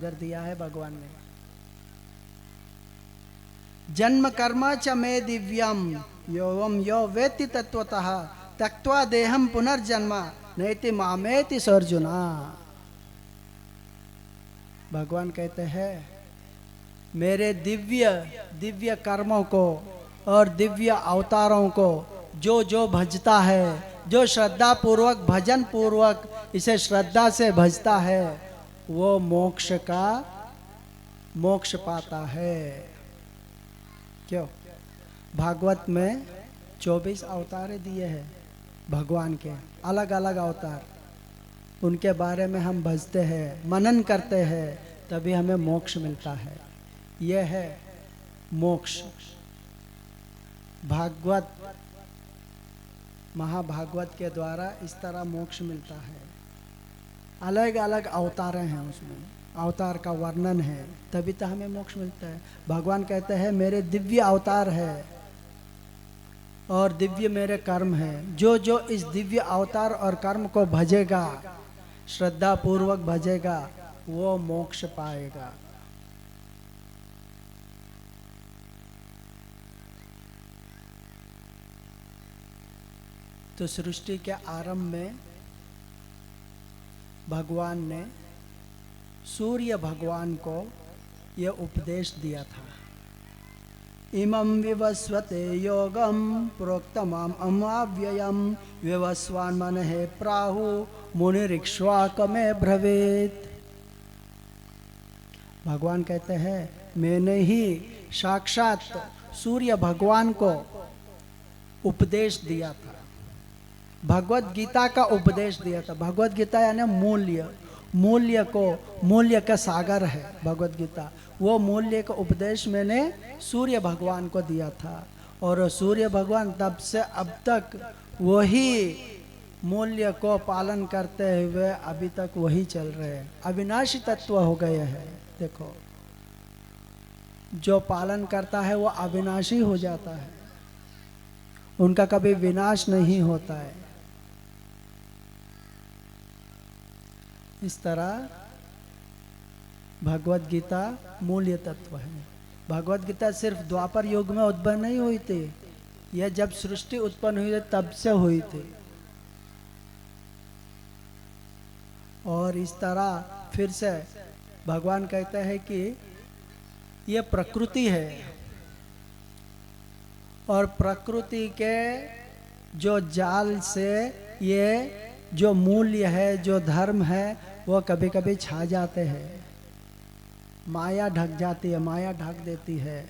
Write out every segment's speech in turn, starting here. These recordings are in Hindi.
दिया है भगवान ने। जन्म कर्म च मे दिव्यम योवम यो वेत्ति तत्वतः त्यक्त्वा देहम पुनर्जन्म नैति मामेति सर्जुना। भगवान कहते हैं मेरे दिव्य दिव्य कर्मों को और दिव्य अवतारों को जो जो भजता है, जो श्रद्धा पूर्वक भजन पूर्वक इसे श्रद्धा से भजता है, वो मोक्ष पाता है। क्यों? भागवत में 24 अवतार दिए हैं भगवान के, अलग अलग अवतार। उनके बारे में हम भजते हैं, मनन करते हैं, तभी हमें मोक्ष मिलता है। यह है मोक्ष। भागवत महाभागवत के द्वारा इस तरह मोक्ष मिलता है। अलग अलग अवतारें हैं, उसमें अवतार का वर्णन है, तभी तो हमें मोक्ष मिलता है। भगवान कहते हैं मेरे दिव्य अवतार है और दिव्य मेरे कर्म है। जो जो इस दिव्य अवतार और कर्म को भजेगा, श्रद्धा पूर्वक भजेगा, वो मोक्ष पाएगा। तो सृष्टि के आरंभ में भगवान ने सूर्य भगवान को यह उपदेश दिया था, इमं विवस्वते योगम प्रोक्तमं अमाव्ययम विवस्वान् मनहे प्राहु मुनिरिक्ष्वाक में ब्रवीत। भगवान कहते हैं मैंने ही साक्षात सूर्य भगवान को उपदेश दिया था, भगवत गीता का उपदेश दिया था। भगवत गीता यानी मूल्य का सागर है भगवत गीता। वो मूल्य का उपदेश मैंने सूर्य भगवान को दिया था, और सूर्य भगवान तब से अब तक वही मूल्य को पालन करते हुए अभी तक वही चल रहे हैं। अविनाशी तत्व हो गए हैं। देखो, जो पालन करता है वो अविनाशी हो जाता है, उनका कभी विनाश नहीं होता है। इस तरह भगवत गीता मूल्य तत्व है। भगवत गीता सिर्फ द्वापर युग में उत्पन्न नहीं हुई थी, यह जब सृष्टि उत्पन्न हुई थी तब से हुई थी। और इस तरह फिर से भगवान कहते हैं कि यह प्रकृति है, और प्रकृति के जो जाल से ये जो मूल्य है, जो धर्म है, वो कभी कभी छा जाते हैं। माया ढक जाती है, माया ढक देती है,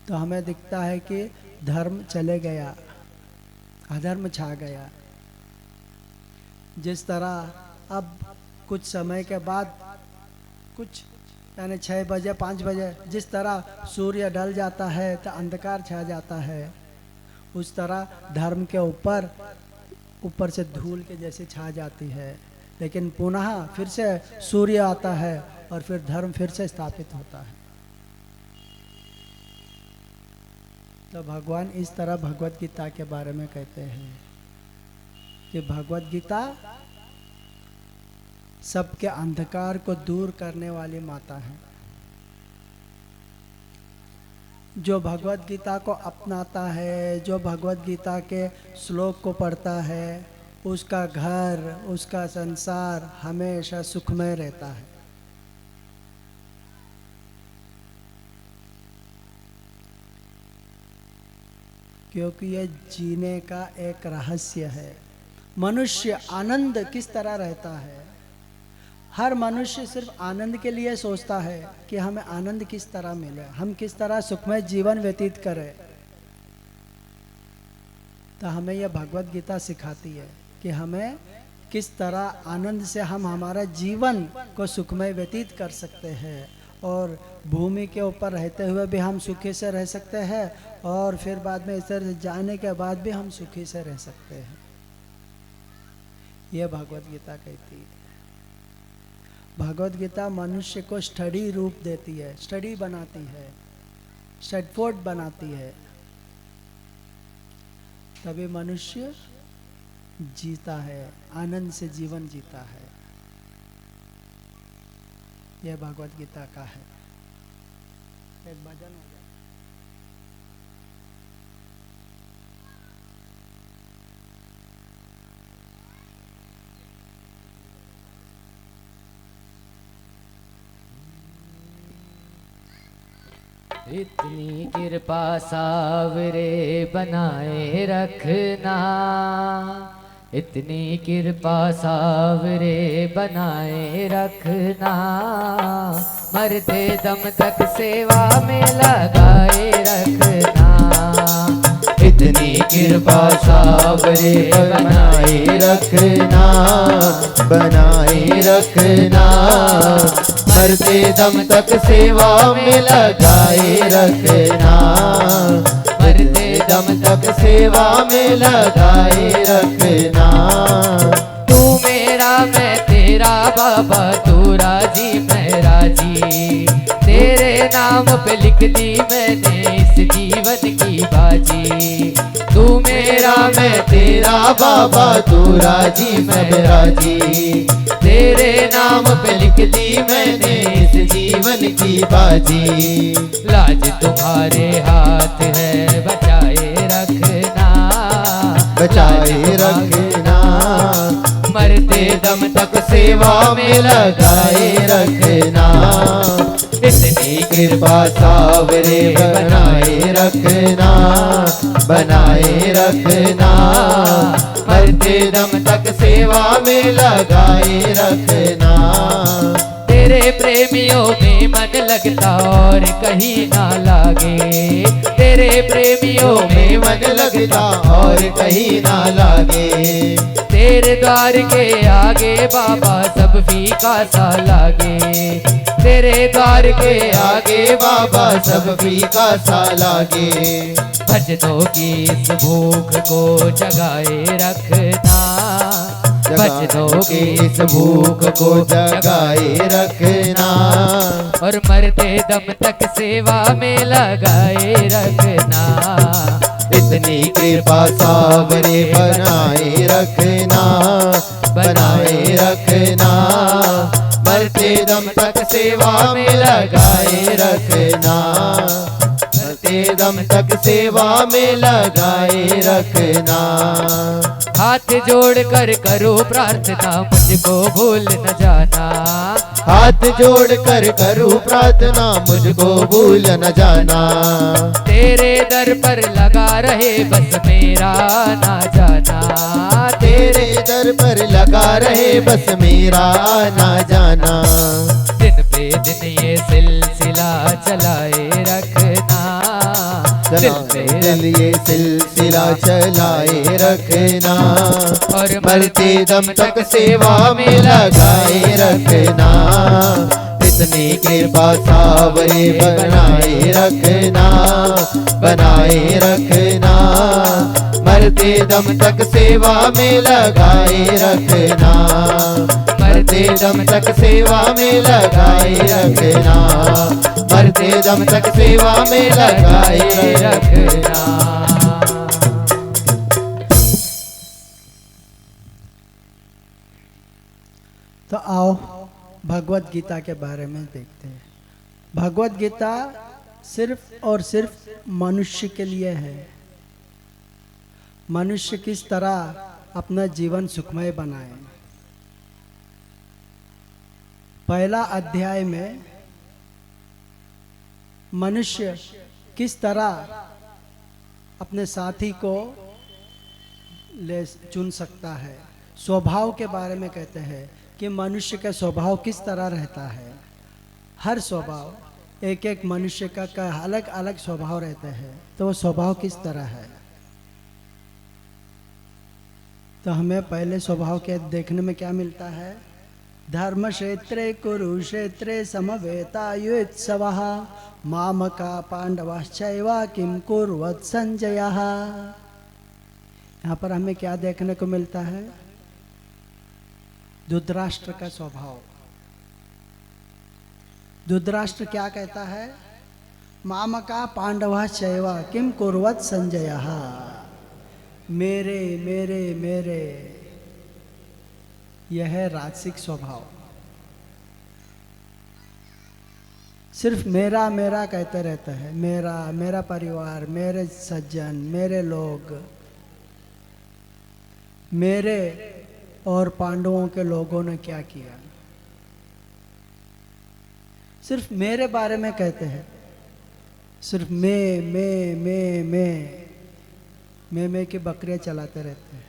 तो हमें दिखता है कि धर्म चले गया, अधर्म छा गया। जिस तरह अब कुछ समय के बाद, कुछ यानी 6 बजे 5 बजे जिस तरह सूर्य ढल जाता है तो अंधकार छा जाता है, उस तरह धर्म के ऊपर से धूल के जैसे छा जाती है। लेकिन पुनः फिर से सूर्य आता है और फिर धर्म फिर से स्थापित होता है। तो भगवान इस तरह भगवत गीता के बारे में कहते हैं कि भगवत गीता सबके अंधकार को दूर करने वाली माता है। जो भगवत गीता को अपनाता है, जो भगवत गीता के श्लोक को पढ़ता है, उसका घर, उसका संसार हमेशा सुखमय रहता है। क्योंकि यह जीने का एक रहस्य है। मनुष्य आनंद किस तरह रहता है? हर मनुष्य सिर्फ आनंद के लिए सोचता है कि हमें आनंद किस तरह मिले, हम किस तरह सुखमय जीवन व्यतीत करें। तो हमें यह भगवत गीता सिखाती है कि हमें किस तरह आनंद से हम हमारा जीवन को सुखमय व्यतीत कर सकते हैं, और भूमि के ऊपर रहते हुए भी हम सुखी से रह सकते हैं, और फिर बाद में इस तरह से जाने के बाद भी हम सुखी से रह सकते हैं। यह भगवत गीता कहती है। भगवत गीता मनुष्य को स्टडी रूप देती है, स्टडी बनाती है, षटफोट बनाती है, तभी मनुष्य जीता है, आनंद से जीवन जीता है। यह भगवत गीता का है। एक भजन हो गया। इतनी कृपा सावरे बनाए रखना, इतनी कृपा सावरे बनाए रखना, मरते दम तक सेवा में लगाए रखना। इतनी कृपा सावरे बनाए रखना, बनाए रखना, मरते दम तक सेवा में लगाए रखना, मरते दम तक सेवा में लगाए रखना। तू मेरा मैं तेरा बाबा, तू राजी मैं राजी, तेरे नाम पे लिख दी मैंने इस जीवन की बाजी। तू मेरा मैं तेरा बाबा, तू राजी मैं राजी, तेरे नाम पे लिख दी मैंने इस जीवन की बाजी। लाज तुम्हारे हाथ है बचाए रखना, बचाए रखना, मरते दम तक सेवा में लगाए रखना। इतनी कृपा सावरे बनाए रखना, बनाए रखना, मरते दम तक सेवा में लगाए रखना। तेरे प्रेमियों में मन लगता और कहीं ना लागे, तेरे प्रेमियों में मन लगता और कहीं ना लागे। तेरे द्वार के आगे बाबा सब फीका सा लागे, तेरे द्वार के आगे बाबा सब फीका सा लागे। भजनों की इस भूख को जगाए रखना, भजनों की इस भूख को जगाए रखना, और मरते दम तक सेवा में लगाए रखना। इतनी कृपा सावरे बनाए रखना, बनाए रखना, मरते दम तक सेवा में लगाए रखना, मरते दम तक सेवा में लगाए रखना। हाथ जोड़ कर करो प्रार्थना, मुझको भूल न जाना, हाथ जोड़ कर करूं प्रार्थना, मुझको भूल न जाना। तेरे दर पर लगा रहे बस मेरा ना जाना, तेरे दर पर लगा रहे बस मेरा ना जाना। दिन पे दिन ये सिलसिला चलाए रखना, दिन पे दिन ये सिलसिला चलाए रखना, और मरते दम तक सेवा में लगाए रखना। इतनी कृपा सावरे बनाए रखना, बनाए रखना, मरते दम तक सेवा में लगाए रखना, मरते दम तक सेवा में लगाए रखना, मरते दम तक सेवा में लगाए रखना। तो आओ भगवत गीता के बारे में देखते हैं। भगवत गीता सिर्फ और सिर्फ मनुष्य के लिए है। मनुष्य किस तरह अपना जीवन सुखमय बनाए। पहला अध्याय में मनुष्य किस तरह अपने साथी को ले चुन सकता है। स्वभाव के बारे में कहते हैं कि मनुष्य का स्वभाव किस तरह रहता है। हर स्वभाव एक एक मनुष्य का अलग अलग स्वभाव रहते हैं। तो वो स्वभाव किस तरह है, तो हमें पहले स्वभाव के देखने में क्या मिलता है। धर्म क्षेत्रे कुरुक्षेत्रे समवेतायुत्सवः मामका पांडवाश्चैव किं कुर्वत् संजयः। यहाँ पर हमें क्या देखने को मिलता है। धृतराष्ट्र का स्वभाव। धृतराष्ट्र क्या कहता है, मामका पांडवाश्चैव किं कुर्वत् संजयः। मेरे मेरे मेरे, यह है राजसिक स्वभाव। सिर्फ मेरा मेरा कहते रहता है, मेरा मेरा परिवार, मेरे सज्जन, मेरे लोग, मेरे और पांडवों के लोगों ने क्या किया, सिर्फ मेरे बारे में कहते हैं। सिर्फ मैं की बकरियां चलाते रहते हैं।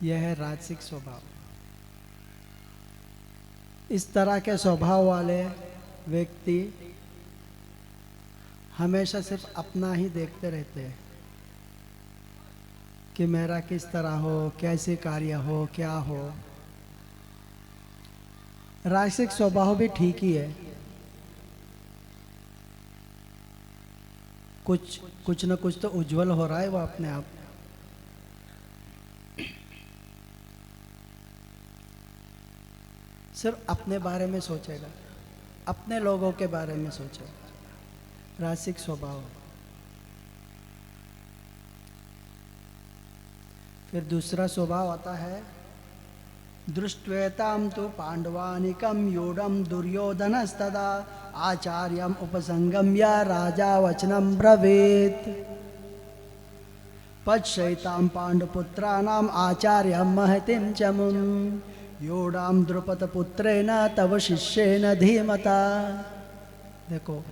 यह है राजसिक स्वभाव। इस तरह के स्वभाव वाले व्यक्ति हमेशा सिर्फ अपना ही देखते रहते हैं कि मेरा किस तरह हो, कैसे कार्य हो, क्या हो। राजसिक स्वभाव भी ठीक ही है, कुछ न कुछ तो उज्जवल हो रहा है वो अपने आप। सिर्फ अपने बारे में सोचेगा, अपने लोगों के बारे में सोचेगा, राजसिक स्वभाव। फिर दूसरा स्वभाव आता है दृष्ट्वेताम तो पांडवानिकम योडम दुर्योधनस्तदा आचार्यम उपसंगम्य राजा वचनम ब्रवीत पश्यैताम पांडुपुत्राणाम आचार्यम महतिम चमुम योडाम द्रुपदपुत्रेण तव शिष्येन धीमता। देखो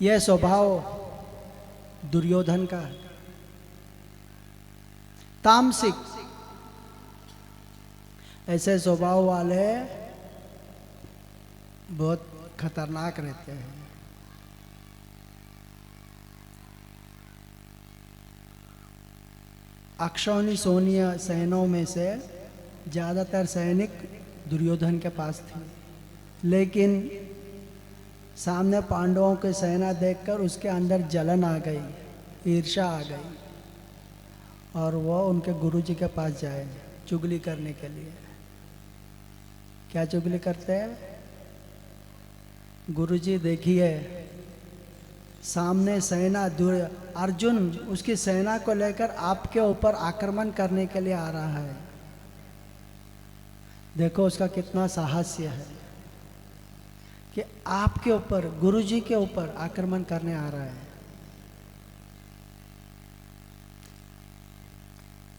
यह स्वभाव दुर्योधन का है, तामसिक। ऐसे स्वभाव वाले बहुत खतरनाक रहते हैं। अक्षौणी सोनिया सैनों में से ज़्यादातर सैनिक दुर्योधन के पास थे, लेकिन सामने पांडवों की सेना देखकर उसके अंदर जलन आ गई, ईर्ष्या आ गई, और वो उनके गुरुजी के पास जाए चुगली करने के लिए। क्या चुगली करते हैं? गुरुजी देखिए सामने सेना अर्जुन उसकी सेना को लेकर आपके ऊपर आक्रमण करने के लिए आ रहा है, देखो उसका कितना साहस्य है कि आपके ऊपर, गुरुजी के ऊपर आक्रमण करने आ रहा है।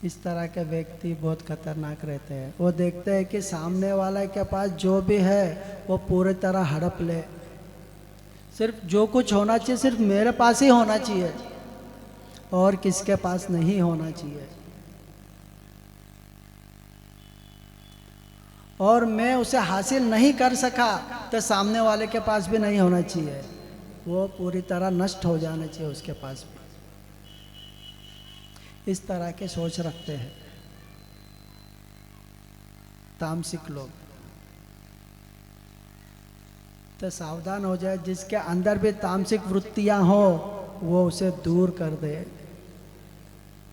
इस तरह के व्यक्ति बहुत खतरनाक रहते हैं। वो देखते हैं कि सामने वाला के पास जो भी है वो पूरी तरह हड़प ले, सिर्फ जो कुछ होना चाहिए सिर्फ मेरे पास ही होना चाहिए और किसके पास नहीं होना चाहिए, और मैं उसे हासिल नहीं कर सका तो सामने वाले के पास भी नहीं होना चाहिए, वो पूरी तरह नष्ट हो जाना चाहिए उसके पास भी। इस तरह के सोच रखते हैं तामसिक लोग। तो सावधान हो जाए, जिसके अंदर भी तामसिक वृत्तियां हो वो उसे दूर कर दे,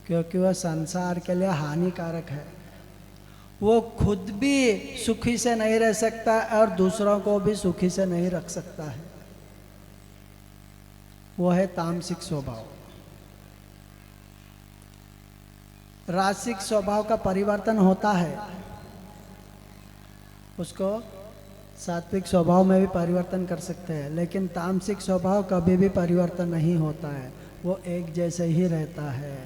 क्योंकि वह संसार के लिए हानिकारक है। वो खुद भी सुखी से नहीं रह सकता और दूसरों को भी सुखी से नहीं रख सकता है। वो है तामसिक स्वभाव। राजसिक स्वभाव का परिवर्तन होता है, उसको सात्विक स्वभाव में भी परिवर्तन कर सकते हैं, लेकिन तामसिक स्वभाव कभी भी परिवर्तन नहीं होता है, वो एक जैसे ही रहता है।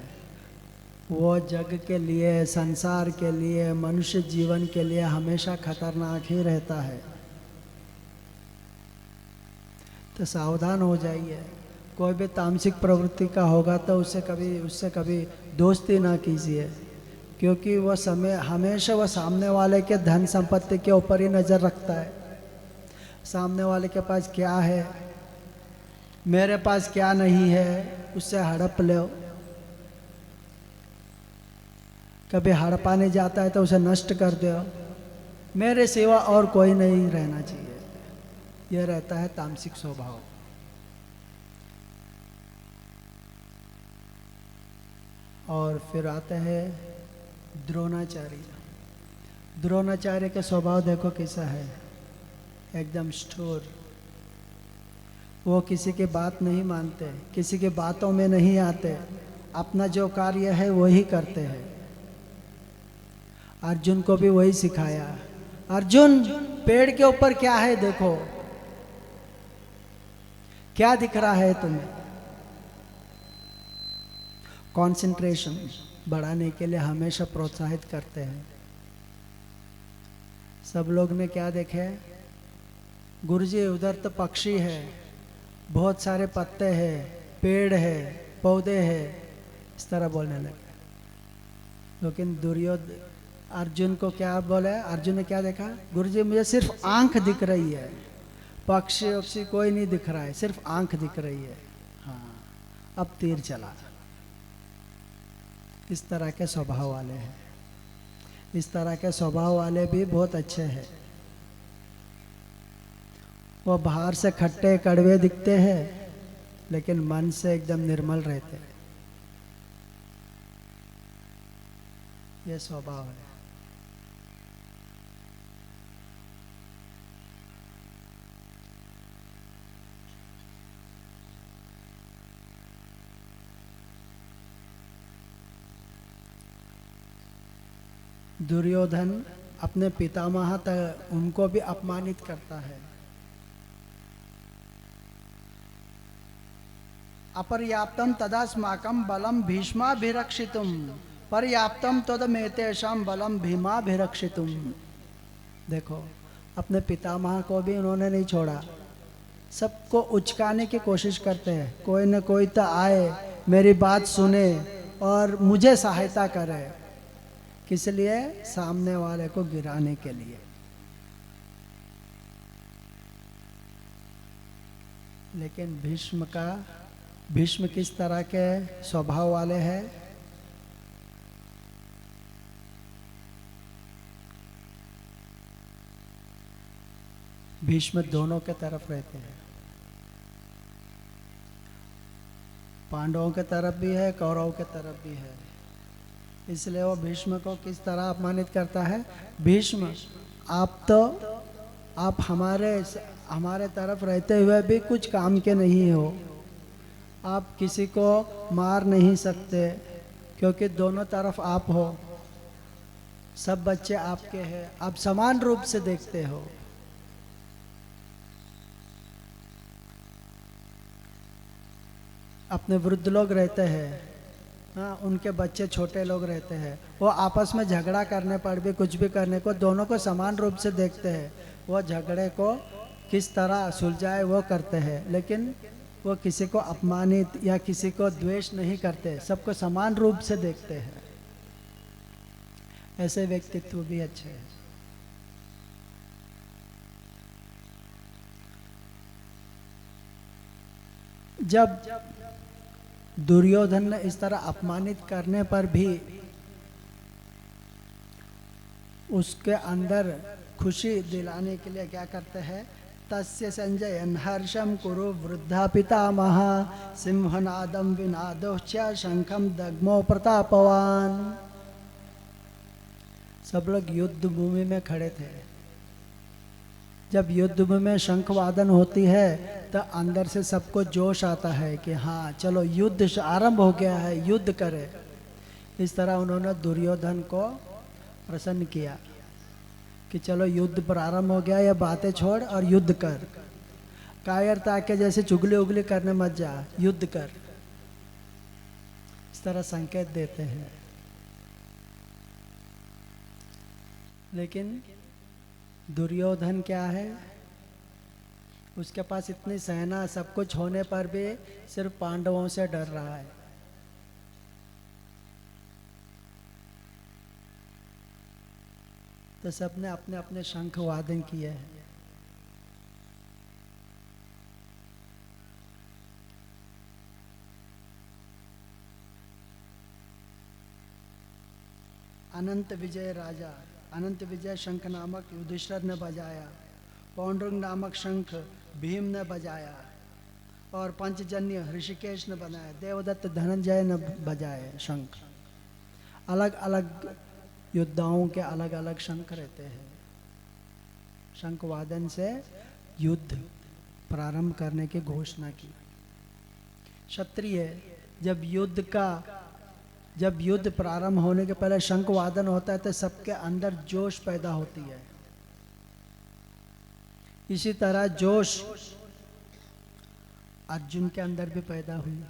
वो जग के लिए, संसार के लिए, मनुष्य जीवन के लिए हमेशा खतरनाक ही रहता है। तो सावधान हो जाइए, कोई भी तामसिक प्रवृत्ति का होगा तो उससे कभी दोस्ती ना कीजिए, क्योंकि वह हमेशा वह सामने वाले के धन संपत्ति के ऊपर ही नज़र रखता है। सामने वाले के पास क्या है, मेरे पास क्या नहीं है, उससे हड़प लो। कभी हड़पाने जाता है तो उसे नष्ट कर दो, मेरे सिवा और कोई नहीं रहना चाहिए। यह रहता है तामसिक स्वभाव। और फिर आते हैं द्रोणाचार्य। द्रोणाचार्य का स्वभाव देखो कैसा है, एकदम स्टोर। वो किसी की बात नहीं मानते, किसी की बातों में नहीं आते, अपना जो कार्य है वही करते हैं। अर्जुन को भी वही सिखाया। अर्जुन, पेड़ के ऊपर क्या है देखो, क्या दिख रहा है तुम्हें। कंसंट्रेशन बढ़ाने के लिए हमेशा प्रोत्साहित करते हैं। सब लोग ने क्या देखे, गुरुजी उधर तो पक्षी है, बहुत सारे पत्ते हैं, पेड़ है, पौधे हैं, इस तरह बोलने लगे। लेकिन दुर्योधन अर्जुन को क्या बोला, अर्जुन ने क्या देखा, गुरुजी मुझे सिर्फ आंख दिख रही है, पक्षी वक्षी कोई नहीं दिख रहा है, सिर्फ आंख दिख रही है। हाँ, अब तीर चला। इस तरह के स्वभाव वाले हैं। इस तरह के स्वभाव वाले भी बहुत अच्छे हैं। वो बाहर से खट्टे कड़वे दिखते हैं, लेकिन मन से एकदम निर्मल रहते हैं। ये स्वभाव है। दुर्योधन अपने पितामह तक उनको भी अपमानित करता है। अपर्याप्तम तदास्माकं बलम भीष्माभिरक्षितुम पर्याप्तम तदमेतेषां बलम भीमाभिरक्षितुम। देखो, अपने पितामह को भी उन्होंने नहीं छोड़ा। सबको उचकाने की कोशिश करते हैं, कोई न कोई तो आए, मेरी बात सुने और मुझे सहायता करे। किस लिए? सामने वाले को गिराने के लिए। लेकिन भीष्म किस तरह के स्वभाव वाले हैं? भीष्म दोनों के तरफ रहते हैं। पांडवों के तरफ भी है, कौरवों के तरफ भी है। इसलिए वो भीष्म को किस तरह अपमानित करता है। भीष्म, आप हमारे तरफ रहते हुए भी कुछ काम के नहीं हो। आप किसी को मार नहीं सकते, क्योंकि दोनों तरफ आप हो, सब बच्चे आपके हैं, आप समान रूप से देखते हो। अपने वृद्ध लोग रहते हैं, हाँ, उनके बच्चे छोटे लोग रहते हैं, वो आपस में झगड़ा करने पर भी, कुछ भी करने को, दोनों को समान रूप से देखते हैं। वो झगड़े को किस तरह सुलझाए वो करते हैं, लेकिन वो किसी को अपमानित या किसी को द्वेष नहीं करते, सबको समान रूप से देखते हैं। ऐसे व्यक्तित्व भी अच्छे हैं। जब दुर्योधन ने इस तरह अपमानित करने पर भी उसके अंदर खुशी दिलाने के लिए क्या करते हैं, तस्य संजयन हर्षम कुरु वृद्धा पितामह सिंहनादम विनादोश्च शंखम दग्मो प्रतापवान। सब लोग युद्ध भूमि में खड़े थे। जब युद्ध में शंख वादन होती है तो अंदर से सबको जोश आता है कि हाँ चलो युद्ध आरंभ हो गया है, युद्ध करें। इस तरह उन्होंने दुर्योधन को प्रसन्न किया कि चलो युद्ध प्रारंभ हो गया, ये बातें छोड़ और युद्ध कर। कायरता के जैसे चुगली उगली करने मत जा, युद्ध कर। इस तरह संकेत देते हैं। लेकिन दुर्योधन क्या है, उसके पास इतनी सेना सब कुछ होने पर भी सिर्फ पांडवों से डर रहा है। तो सबने अपने अपने शंख वादन किए हैं। अनंत विजय राजा, अनंत विजय शंख नामक युधिष्ठिर ने बजाया, पौंड्रंग नामक शंख भीम ने बजाया, और पंचजन्य ऋषिकेश ने बनाया, देवदत्त धनंजय ने बजाए शंख। अलग अलग योद्धाओं के अलग अलग शंख रहते हैं। शंख वादन से युद्ध प्रारंभ करने की घोषणा की। क्षत्रिय जब युद्ध का जब युद्ध प्रारंभ होने के पहले शंख वादन होता है तो सबके अंदर जोश पैदा होती है। इसी तरह जोश अर्जुन के अंदर भी पैदा हुई।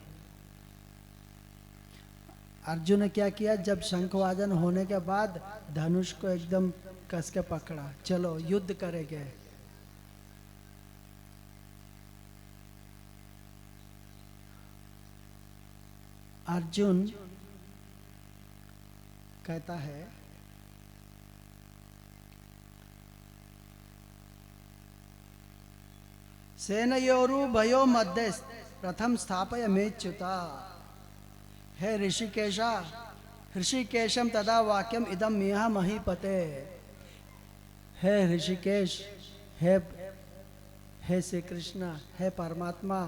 अर्जुन ने क्या किया, जब शंखवादन होने के बाद धनुष को एकदम कस के पकड़ा, चलो युद्ध करेंगे। अर्जुन कहता है सेनयोरु भयो मध्य प्रथम स्थापय मेच्युता। हे ऋषिकेशा, ऋषिकेशम तदा वाक्यम इदम मिह महीपते। हे ऋषिकेश, हे श्री कृष्ण, हे परमात्मा,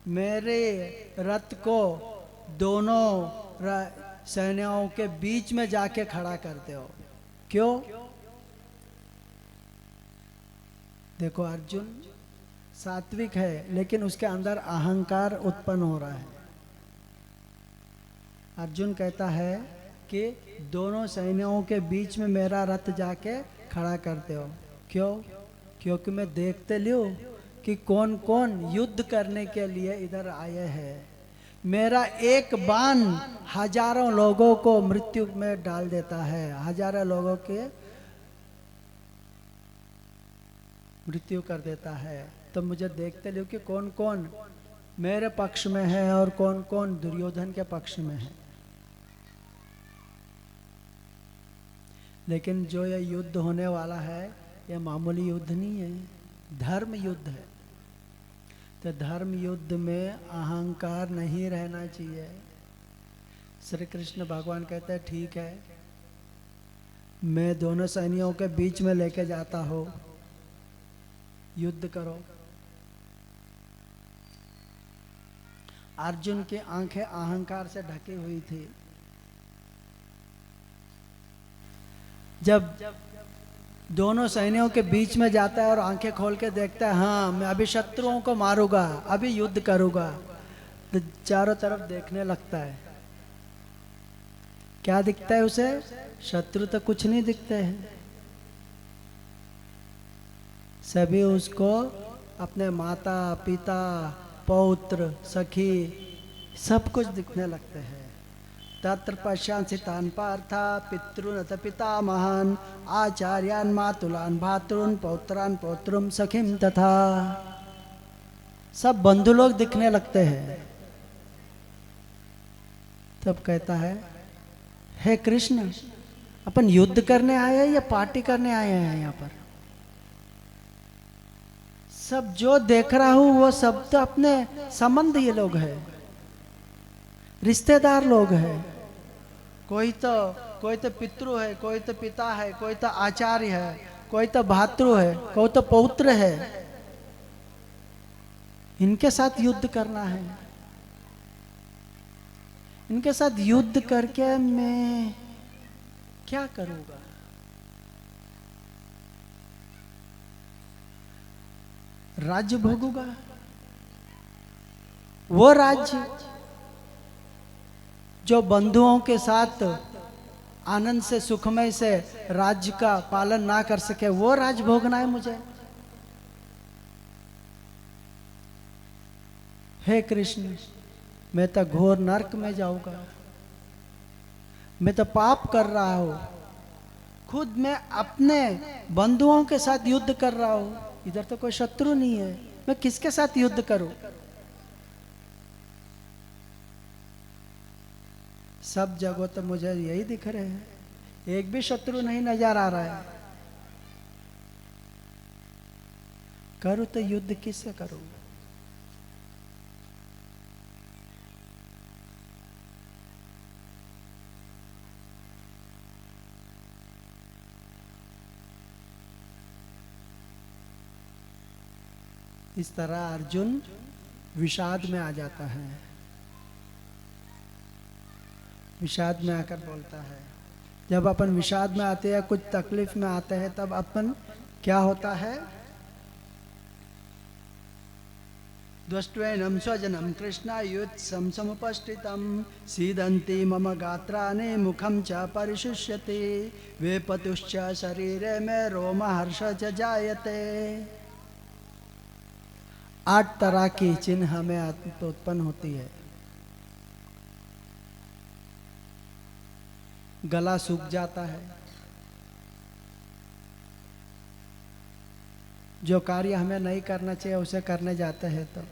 मेरे रथ को दोनों सेनाओं के बीच में जाके खड़ा करते हो। क्यों? देखो अर्जुन सात्विक है लेकिन उसके अंदर अहंकार उत्पन्न हो रहा है। अर्जुन कहता है कि दोनों सैनिकों के बीच में मेरा रथ जाके खड़ा करते हो। क्यों? क्योंकि मैं देखते लियो कि कौन कौन युद्ध करने के लिए इधर आए हैं। मेरा एक बाण हजारों लोगों को मृत्यु में डाल देता है, हजारों लोगों के मृत्यु कर देता है। तो मुझे देखते लियो कि कौन कौन मेरे पक्ष में है और कौन कौन दुर्योधन के पक्ष में है। लेकिन जो ये युद्ध होने वाला है ये मामूली युद्ध नहीं है, धर्म युद्ध है। तो धर्म युद्ध में अहंकार नहीं रहना चाहिए। श्री कृष्ण भगवान कहते हैं ठीक है, मैं दोनों सैनिकों के बीच में लेके जाता हूं, युद्ध करो। अर्जुन की आंखें अहंकार से ढकी हुई थी। जब दोनों सैनिकों के बीच में जाता है और आंखें खोल के देखता है, हाँ मैं अभी शत्रुओं को मारूंगा, अभी युद्ध करूंगा, तो चारों तरफ देखने लगता है। क्या दिखता है उसे? शत्रु तो कुछ नहीं दिखते हैं, सभी उसको अपने माता पिता पौत्र सखी सब कुछ दिखने लगते हैं। तत्र पश्यांसि तान् पार्थ पितॄन् अथ पितामहान् आचार्यान् मातुलान् भ्रातॄन् पौत्रान् पौत्रुं सखीं तथा। सब बंधु लोग दिखने लगते हैं। तब कहता है, हे कृष्ण, अपन युद्ध करने आए हैं या पार्टी करने आए हैं? यहाँ पर सब जो देख रहा हूं वो सब तो अपने संबंध ये लोग हैं, रिश्तेदार लोग हैं। कोई तो पितृ है, कोई तो पिता है, कोई तो आचार्य है, कोई तो भातृ है, कोई तो पौत्र है। इनके साथ युद्ध करना है। इनके साथ युद्ध करके मैं क्या करूंगा? राज्य भोगूंगा? वो राज्य जो बंधुओं के साथ आनंद से सुखमय से राज्य का पालन ना कर सके, वो राज भोगना है मुझे? हे कृष्ण, मैं तो घोर नरक में जाऊंगा। मैं तो पाप कर रहा हूं, खुद मैं अपने बंधुओं के साथ युद्ध कर रहा हूं। इधर तो कोई शत्रु नहीं है, मैं किसके साथ युद्ध करूं? सब जगह तो मुझे यही दिख रहे हैं, एक भी शत्रु नहीं नजर आ रहा है। करूं तो युद्ध किससे करूं? इस तरह अर्जुन विषाद में आ जाता है। विषाद में आकर बोलता है, जब अपन विषाद में आते हैं, कुछ तकलीफ में आते हैं, तब अपन क्या होता है? द्वष्ट्वेनं स्वजनं कृष्णायुत्सं समुपस्थितं सीदन्ति मम गात्राणि मुखं च परिशुष्यते वेपतुश्च शरीरे में रोमहर्ष च जायते। 8 तरह की चिन्ह हमें उत्पन्न होती है। गला सूख जाता है, जो कार्य हमें नहीं करना चाहिए उसे करने जाते हैं तो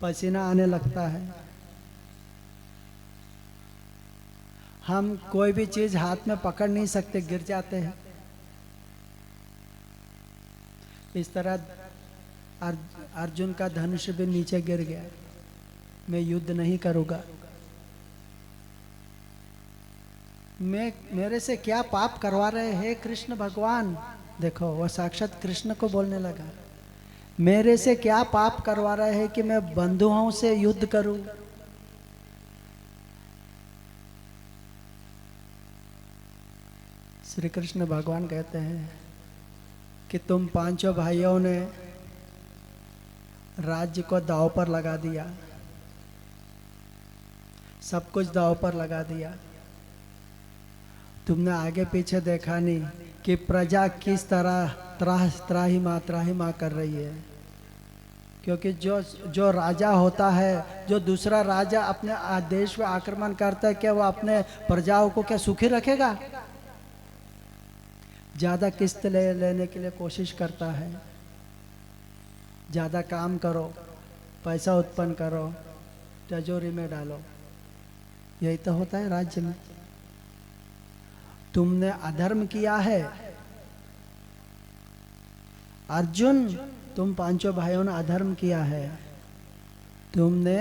पसीना आने लगता है। हम कोई भी चीज हाथ में पकड़ नहीं सकते, गिर जाते हैं। इस तरह अर्जुन का धनुष भी नीचे गिर गया। मैं युद्ध नहीं करूंगा, मेरे से क्या पाप करवा रहे हैं कृष्ण भगवान। देखो वह साक्षात कृष्ण को बोलने लगा, मेरे से क्या पाप करवा रहे हैं कि मैं बंधुओं से युद्ध करूं। श्री कृष्ण भगवान कहते हैं कि तुम 5 भाइयों ने राज्य को दांव पर लगा दिया, सब कुछ दांव पर लगा दिया। तुमने आगे पीछे देखा नहीं कि प्रजा किस तरह त्राही माँ कर रही है। क्योंकि जो राजा होता है, जो दूसरा राजा अपने देश में आक्रमण करता है, क्या वो अपने प्रजाओं को क्या सुखी रखेगा? ज्यादा किस्त लेने के लिए कोशिश करता है। ज्यादा काम करो, पैसा उत्पन्न करो, तिजोरी में डालो, यही तो होता है राज्य में। तुमने अधर्म किया है अर्जुन, तुम 5 भाइयों ने अधर्म किया है। तुमने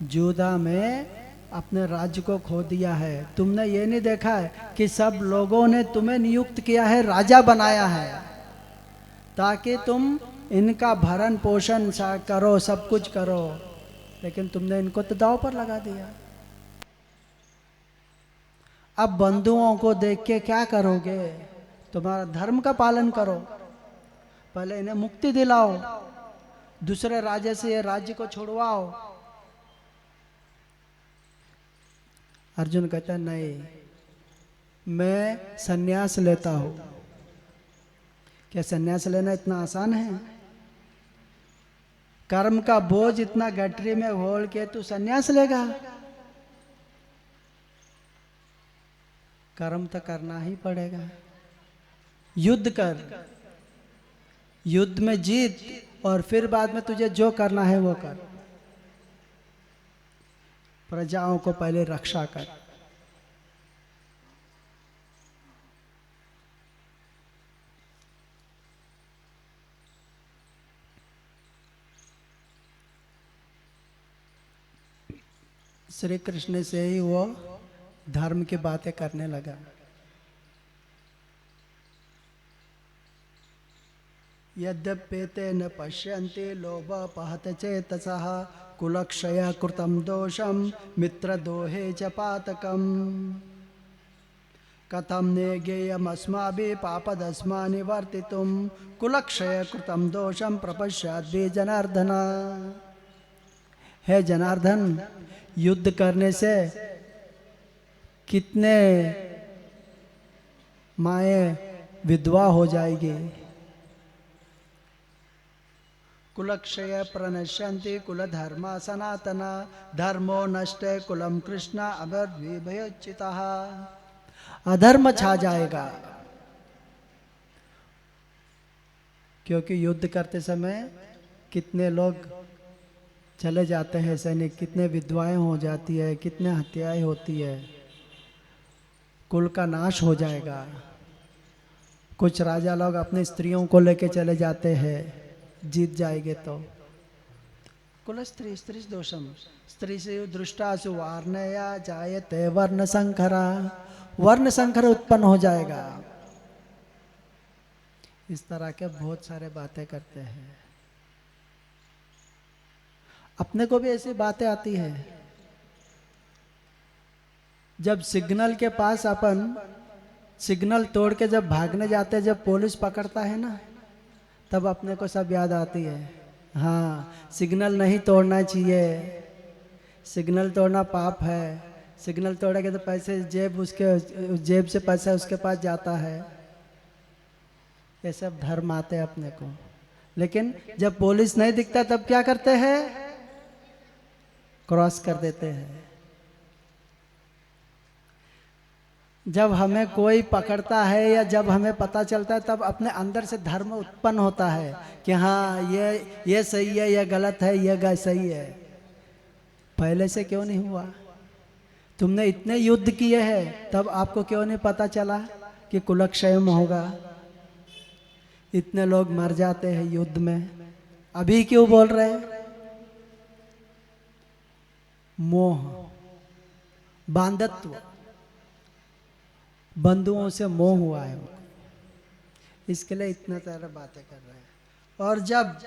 जोधा में अपने राज्य को खो दिया है। तुमने ये नहीं देखा है कि सब लोगों ने तुम्हें नियुक्त किया है, राजा बनाया है, ताकि तुम इनका भरण पोषण करो, सब कुछ करो, लेकिन तुमने इनको तो दांव पर लगा दिया। अब बंधुओं को देख के क्या करोगे? तुम्हारा धर्म का पालन करो, पहले इन्हें मुक्ति दिलाओ, दूसरे राज्य से ये राज्य को छुड़वाओ। अर्जुन कहता है नहीं, मैं सन्यास लेता हूं। क्या सन्यास लेना इतना आसान है? कर्म का बोझ इतना गठरी में घोल के तू सन्यास लेगा? कर्म तो करना ही पड़ेगा। युद्ध कर, युद्ध में जीत, और फिर बाद में तुझे जो करना है वो कर। प्रजाओं को पहले रक्षा कर। श्री कृष्ण से ही वो धर्म की बातें करने लगा। यद्यपेते न पश्यन्ति लोभ पहत चेतसः कुलक्षय कृतं दोषम मित्रदोहे च पातकम् कथं नेगेयमस्माभिः पापदस्मा निवर्तितुं कुलक्षय कृतं दोषम प्रपश्याद्भि जनार्दन। हे जनार्दन, युद्ध करने से कितने माएँ विधवा हो जाएगी। कुलक्षय प्रणश्यन्ति कुलधर्मा सनातना धर्मो नष्टे कुलम कृष्ण अभयच्युतः। अधर्म छा जाएगा, क्योंकि युद्ध करते समय कितने लोग चले जाते हैं सैनिक, कितने विधवाएं हो जाती है, कितने हत्याएं होती है, कुल का नाश हो जाएगा। कुछ राजा लोग अपनी स्त्रियों को लेके चले जाते हैं, जीत जाएंगे तो। कुल स्त्री स्त्री दोषम स्त्री से दृष्टासु वार्णया जायते वर्ण संकरा। वर्ण संकर उत्पन्न हो जाएगा। इस तरह के बहुत सारे बातें करते हैं। अपने को भी ऐसी बातें आती है। जब सिग्नल के पास अपन सिग्नल तोड़ के जब भागने जाते हैं, जब पुलिस पकड़ता है ना, तब अपने को सब याद आती है। हाँ, सिग्नल नहीं तोड़ना चाहिए, सिग्नल तोड़ना पाप है। सिग्नल तोड़ेगा तो पैसे जेब से पैसा उसके पास जाता है। ये सब धर्म आते हैं अपने को। लेकिन जब पुलिस नहीं दिखता तब क्या करते हैं? क्रॉस कर देते हैं। जब हमें कोई पकड़ता है या जब हमें पता चलता है तब अपने अंदर से धर्म उत्पन्न होता है कि हाँ ये सही है, ये गलत है, ये सही है। पहले से क्यों नहीं हुआ? तुमने इतने युद्ध किए हैं तब आपको क्यों नहीं पता चला कि कुलक्षय होगा? इतने लोग मर जाते हैं युद्ध में, अभी क्यों बोल रहे हैं? मोह, बांधत्व, बंधुओं से मोह हुआ है, इसके लिए इतना सारा बातें कर रहे हैं। और जब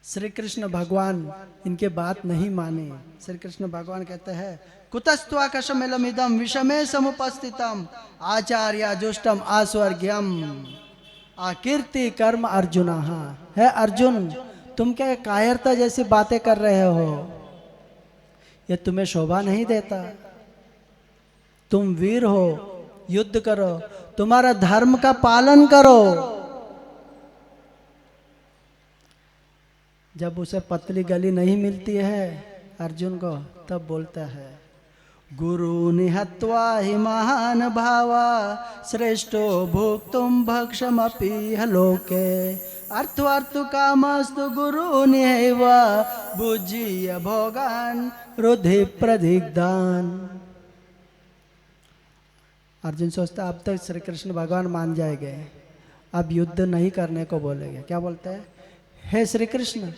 श्री कृष्ण भगवान इनके बात नहीं माने, श्री कृष्ण भगवान कहते हैं कुतस्त्वाकशमिलमिदं विषमे समुपस्थितम आचार्य जुष्टम आस्वर्ग्यम आकीर्ति कर्म अर्जुन। है अर्जुन, तुम क्या कायरता जैसी बातें कर रहे हो? ये तुम्हें शोभा नहीं देता। तुम वीर हो, युद्ध करो, तुम्हारा धर्म का पालन करो। जब उसे पतली गली नहीं मिलती है अर्जुन को, तब बोलता है गुरु निहत्वा हि महान भावा श्रेष्ठो भोक्तुम भक्षमपि लोके अर्थवार्थु कामस्तु गुरु निहैव भुज्य भोगान रुधि प्रदिग्धान। अर्जुन सोचता अब तक श्री कृष्ण भगवान मान जाएंगे, अब युद्ध नहीं करने को बोलेंगे। क्या बोलते हैं? हे श्री कृष्ण,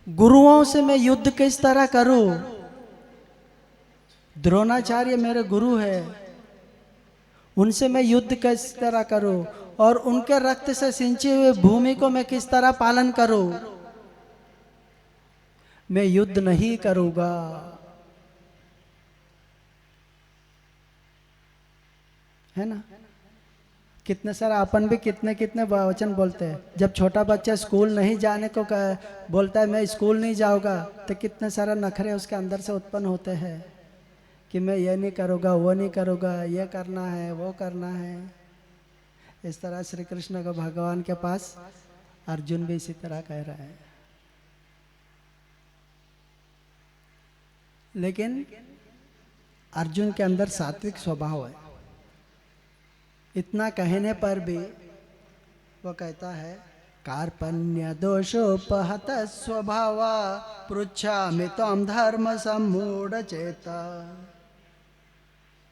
गुरुओं से मैं युद्ध किस तरह करूं? द्रोणाचार्य मेरे गुरु है, उनसे मैं युद्ध किस तरह करूं? और उनके रक्त से सिंची हुई भूमि को मैं किस तरह पालन करूं? मैं युद्ध नहीं करूंगा। है ना? कितने सारा अपन भी कितने कितने वचन बोलते हैं। जब छोटा बच्चा स्कूल नहीं जाने को बोलता है मैं स्कूल नहीं जाऊंगा, तो कितने सारा नखरे उसके अंदर से उत्पन्न होते हैं कि मैं ये नहीं करूँगा, वो नहीं करूँगा, ये करना है, वो करना है। इस तरह श्री कृष्ण को भगवान के पास अर्जुन भी इसी तरह कह रहा है। लेकिन अर्जुन के अंदर सात्विक स्वभाव है। इतना कहने पर भी वो कहता है कार्पण्य दोषोपहत स्वभावा पृच्छामि त्वं धर्म सम्मूढ़ चेता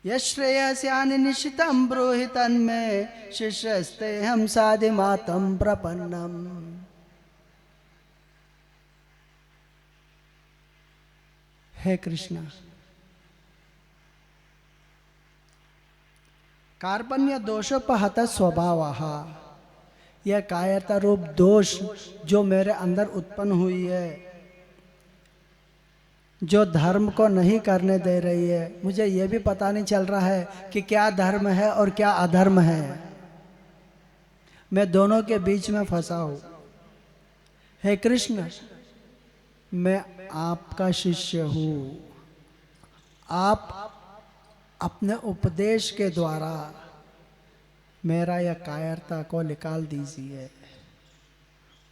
यश्रेयस्यानि निश्चितं ब्रूहि तन्मे शिष्यस्तेऽहं साधिमातं प्रपन्नम्। हे कृष्ण, कार्पण्य दोषोपहत स्वभावः, यह कायरता रूप दोष जो मेरे अंदर उत्पन्न हुई है, जो धर्म को नहीं करने दे रही है, मुझे यह भी पता नहीं चल रहा है कि क्या धर्म है और क्या अधर्म है। मैं दोनों के बीच में फंसा हूं। हे कृष्ण, मैं आपका शिष्य हूं। आप अपने उपदेश के द्वारा मेरा यह कायरता को निकाल दीजिए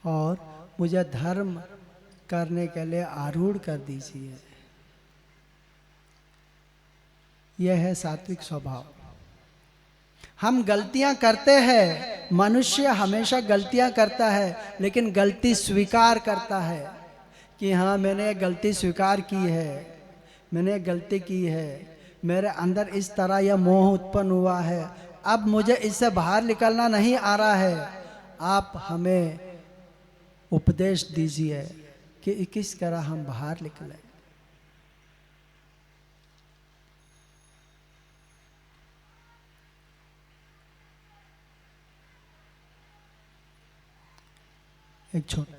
और मुझे धर्म करने के लिए आरूढ़ कर दीजिए। यह है सात्विक स्वभाव। हम गलतियां करते हैं, मनुष्य हमेशा गलतियां करता है, लेकिन गलती स्वीकार करता है कि हाँ मैंने गलती स्वीकार की है, मैंने गलती की है, मेरे अंदर इस तरह यह मोह उत्पन्न हुआ है, अब मुझे इससे बाहर निकलना नहीं आ रहा है। आप हमें उपदेश दीजिए कि किस तरह हम बाहर निकलें। एक छोटा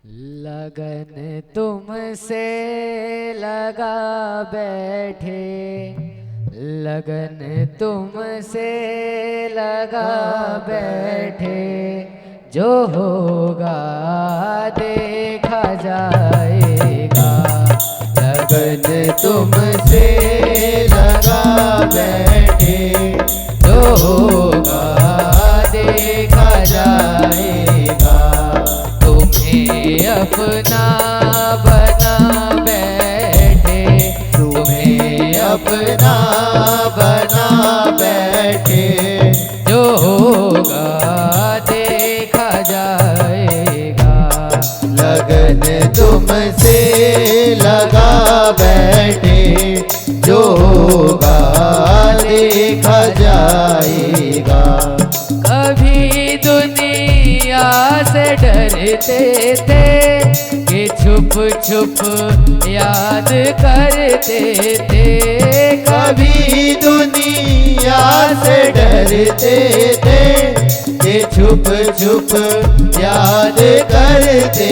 लगन तुमसे लगा बैठे, लगन तुमसे लगा बैठे, जो होगा देखा जाएगा। लगन तुमसे लगा बैठे, जो होगा देखा जाएगा। तुम्हें अपना बना बैठे, तुम्हें अपना बना बैठे, जो होगा देखा जाएगा। लगन तुमसे लगा बैठे, जो होगा देखा जाएगा। कभी दुनिया से डरते थे कि छुप छुप याद करते थे। कभी दुनिया से डरते थे कि छुप छुप याद करते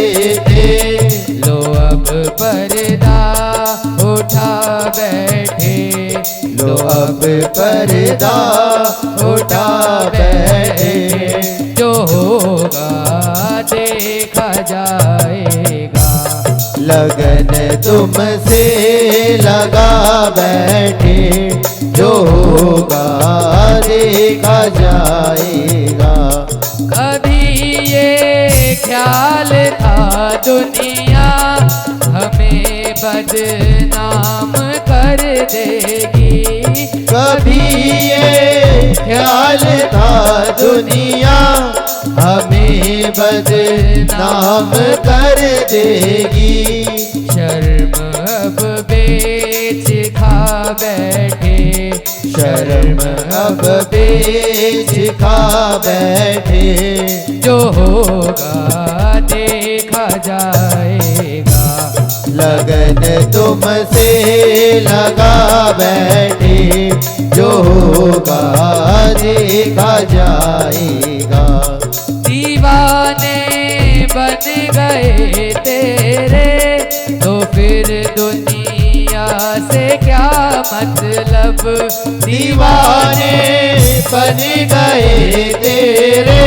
थे। लो अब पर्दा उठा बैठे, लो अब पर्दा उठा बैठे, जो होगा देखा जाएगा। लगन तुमसे लगा बैठे, जो होगा देखा जाएगा। कभी ये ख्याल था दुनिया हमें बदनाम कर देगी। कभी ये ख्याल था दुनिया हमें बदनाम कर देगी। शर्म अब बेच खा बैठे, शर्म अब बेच खा बैठे, जो होगा देखा जाएगा। लगन तुमसे लगा बैठे, जो होगा देखा जाएगा। दीवाने बन गए तेरे, तो फिर दुनिया से क्या मतलब। दीवाने बन गए तेरे,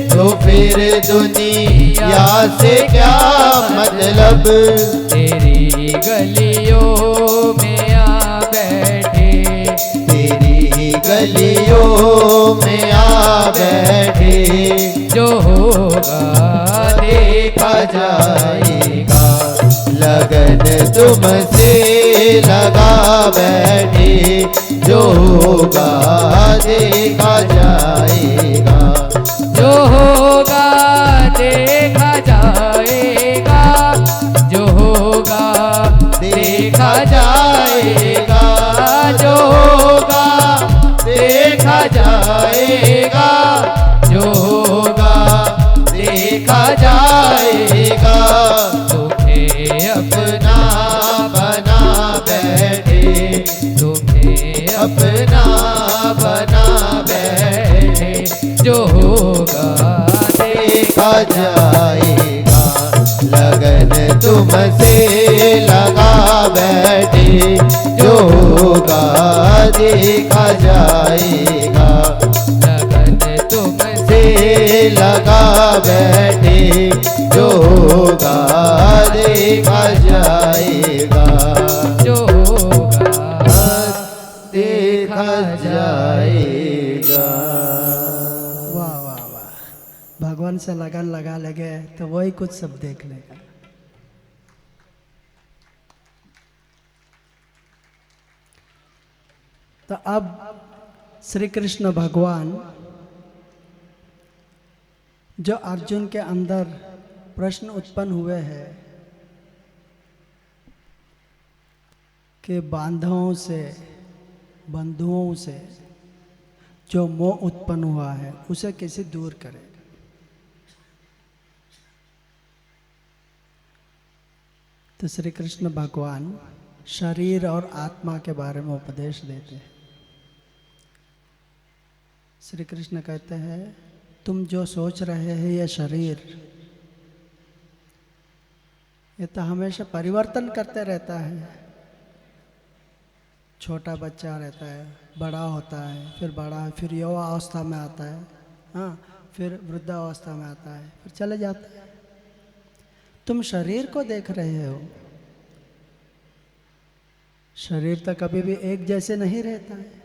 तो फिर दुनिया से क्या मतलब। तेरी गलियों में आ बैठे, तेरी गलियों में आ बैठे, जो होगा देखा जाएगा। लगन तुमसे लगा बैठे, जो होगा देखा जाएगा। जो होगा देखा जाएगा, जो होगा देखा जाएगा। जो होगा देखा जाएगा, जो होगा देखा जाएगा। तुम्हें अपना बना बैठे, तुम्हें अपना बना बैठे, जो होगा देखा जाएगा। लगन तुमसे लगा बैठे, जो होगा देखा जाएगा। लगन तुमसे से लगा बैठे, जो होगा देखा जाएगा। जो होगा देखा जाएगा। वाह वाह वाह, भगवान से लगन लगा लगे तो वही कुछ सब देख लेगा। तो अब श्री कृष्ण भगवान जो अर्जुन के अंदर प्रश्न उत्पन्न हुए हैं कि बांधवों से, बंधुओं से जो मोह उत्पन्न हुआ है उसे कैसे दूर करें। तो श्री कृष्ण भगवान शरीर और आत्मा के बारे में उपदेश देते हैं। श्री कृष्ण कहते हैं तुम जो सोच रहे हैं ये शरीर ये तो हमेशा परिवर्तन करते रहता है। छोटा बच्चा रहता है, बड़ा होता है, फिर बड़ा, फिर युवा अवस्था में आता है, हाँ, फिर वृद्धावस्था में आता है, फिर चले जाता है। तुम शरीर को देख रहे हो, शरीर तो कभी भी एक जैसे नहीं रहता है।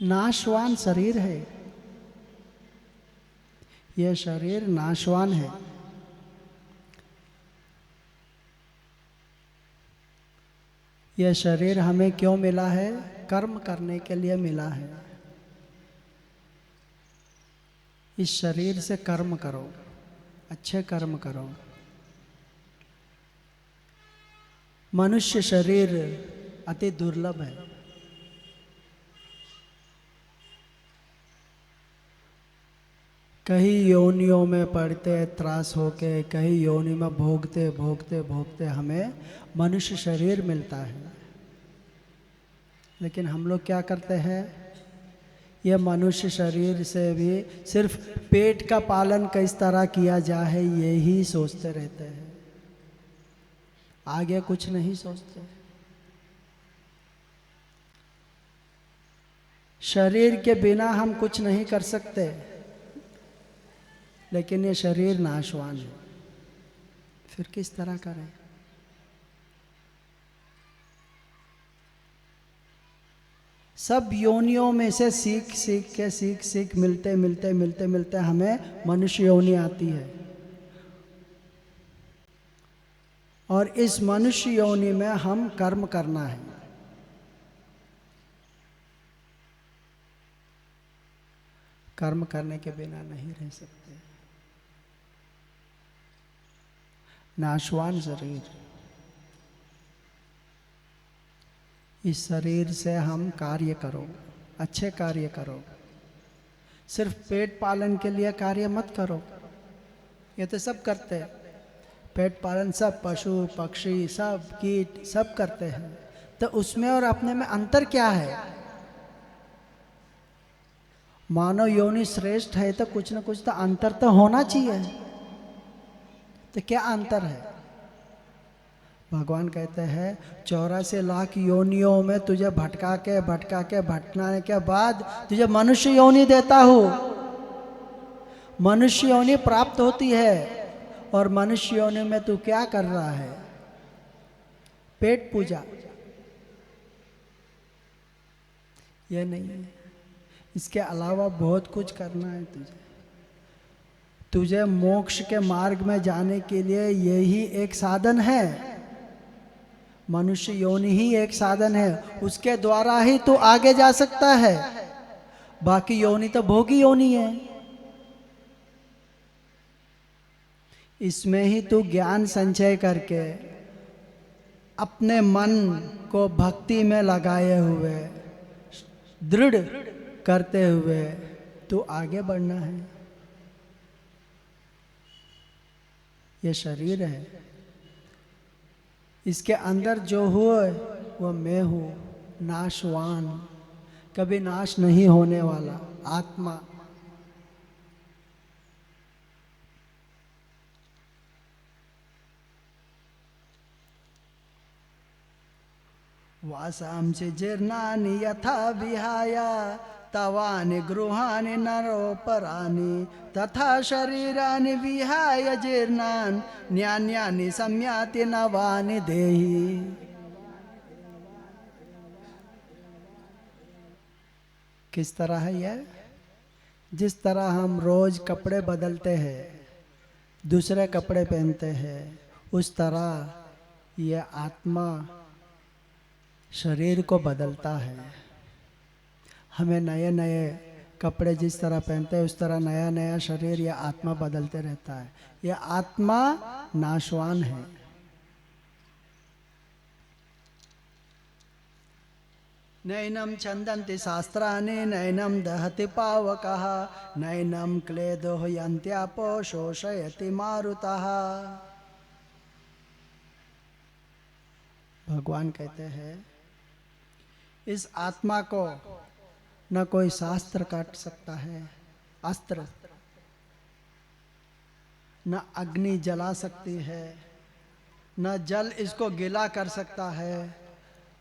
नाशवान शरीर है, यह शरीर नाशवान है। यह शरीर हमें क्यों मिला है? कर्म करने के लिए मिला है। इस शरीर से कर्म करो, अच्छे कर्म करो। मनुष्य शरीर अति दुर्लभ है। कई योनियों में पड़ते त्रास होके, कई योनि में भोगते भोगते भोगते हमें मनुष्य शरीर मिलता है। लेकिन हम लोग क्या करते हैं? यह मनुष्य शरीर से भी सिर्फ पेट का पालन किस तरह किया जाए यही सोचते रहते हैं, आगे कुछ नहीं सोचते। शरीर के बिना हम कुछ नहीं कर सकते, लेकिन ये शरीर नाशवान है, फिर किस तरह करें? सब योनियों में से सीख सीख मिलते हमें मनुष्य योनि आती है। और इस मनुष्य योनि में हम कर्म करना है। कर्म करने के बिना नहीं रह सकते। नाशवान शरीर, इस शरीर से हम कार्य करो, अच्छे कार्य करो। सिर्फ पेट पालन के लिए कार्य मत करो, ये तो सब करते हैं। पेट पालन सब पशु पक्षी सब कीट सब करते हैं, तो उसमें और अपने में अंतर क्या है? मानव योनि श्रेष्ठ है तो कुछ न कुछ तो अंतर तो होना चाहिए। तो क्या अंतर है? भगवान कहते हैं 84 लाख योनियों में तुझे भटका के भटकाने के बाद तुझे मनुष्य योनि देता हूँ। मनुष्य योनि प्राप्त होती है, और मनुष्य योनि में तू क्या कर रहा है? पेट पूजा। यह नहीं है, इसके अलावा बहुत कुछ करना है तुझे मोक्ष के मार्ग में जाने के लिए यही एक साधन है। मनुष्य योनि ही एक साधन है, उसके द्वारा ही तू आगे जा सकता है। बाकी योनि तो भोगी योनि है। इसमें ही तू ज्ञान संचय करके अपने मन को भक्ति में लगाए हुए दृढ़ करते हुए तू आगे बढ़ना है। ये शरीर है, इसके अंदर जो हुए वो मैं हूँ, नाशवान, कभी नाश नहीं होने वाला आत्मा। वासांसि जीर्णानि यथा विहाय तवानि गृहाणि नरोपराणि तथा शरीरानि विहाय जीर्णान् न्यान्यानि सम्याति नवानि देहि। किस तरह है यह? जिस तरह हम रोज कपड़े बदलते हैं, दूसरे कपड़े पहनते हैं, उस तरह यह आत्मा शरीर को बदलता है। हमें नए नए कपड़े जिस तरह पहनते हैं उस तरह नया नया शरीर या आत्मा बदलते रहता है। यह आत्मा नाशवान है। नैनम छंदन्ति शास्त्राणि नैनम दहति पावकः नैनम क्लेदो यन्त्यापो शोषयति मारुतः। भगवान कहते हैं इस आत्मा को न कोई शास्त्र काट सकता है, अस्त्र न अग्नि जला सकती है, न जल इसको गीला कर सकता है,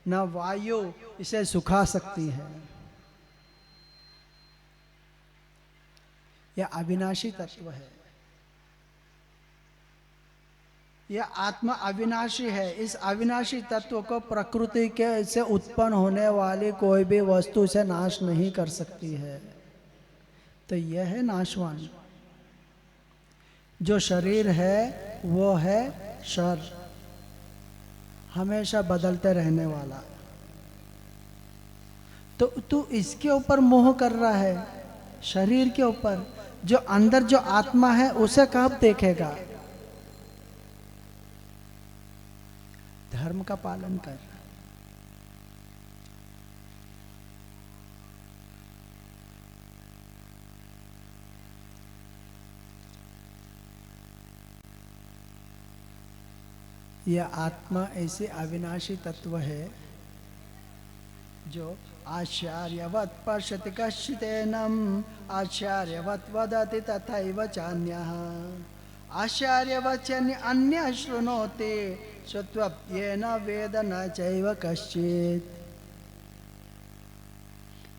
न वायु इसे सुखा सकती है। यह अविनाशी तत्व है। यह आत्मा अविनाशी है। इस अविनाशी तत्व को प्रकृति के से उत्पन्न होने वाली कोई भी वस्तु से नाश नहीं कर सकती है। तो यह है नाशवान। जो शरीर है वो है शर, हमेशा बदलते रहने वाला। तो तू इसके ऊपर मोह कर रहा है, शरीर के ऊपर। जो अंदर जो आत्मा है उसे कब देखेगा? धर्म का पालन कर। यह आत्मा ऐसे अविनाशी तत्व है जो आचार्यवत् पश्यति कश्चिदेनम् आचार्यवत् वदति तथैव चान्यः आचार्यवत् अन्यः शृणोति श्रुत्वप्येन वेद न चैव कश्चित्।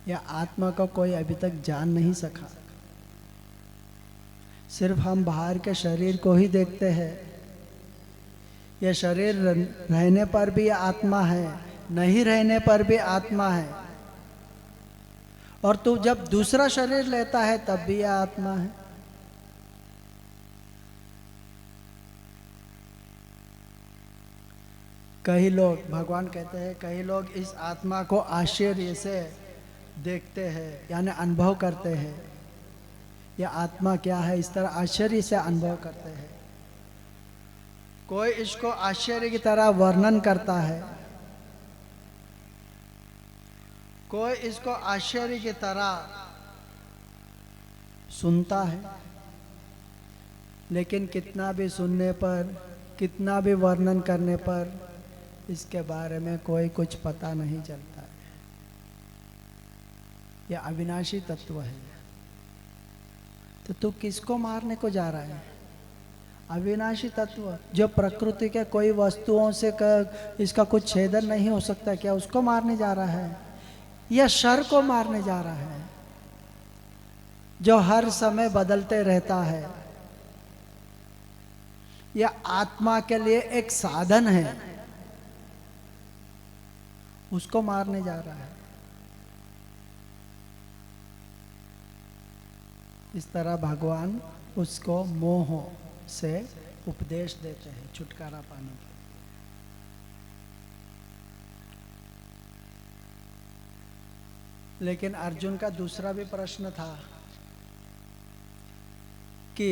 यह आत्मा को कोई अभी तक जान नहीं सका। सिर्फ हम बाहर के शरीर को ही देखते हैं। यह शरीर रहने पर भी यह आत्मा है, नहीं रहने पर भी आत्मा है। और तू जब दूसरा शरीर लेता है तब भी यह आत्मा है। कई लोग, भगवान कहते हैं, कई लोग इस आत्मा को आश्चर्य से देखते हैं, यानी अनुभव करते हैं। यह आत्मा क्या है, इस तरह आश्चर्य से अनुभव करते हैं। कोई इसको आश्चर्य की तरह वर्णन करता है, कोई इसको आश्चर्य की तरह सुनता है। लेकिन कितना भी सुनने पर, कितना भी वर्णन करने पर इसके बारे में कोई कुछ पता नहीं चलता है। यह अविनाशी तत्व है। तो तू किसको मारने को जा रहा है? अविनाशी तत्व जो प्रकृति के कोई वस्तुओं से इसका कुछ छेदन नहीं हो सकता, क्या उसको मारने जा रहा है? या शर को मारने जा रहा है जो हर समय बदलते रहता है? यह आत्मा के लिए एक साधन है, उसको मारने जा रहा है। इस तरह भगवान उसको मोह से उपदेश देते हैं छुटकारा पाने के। लेकिन अर्जुन का दूसरा भी प्रश्न था कि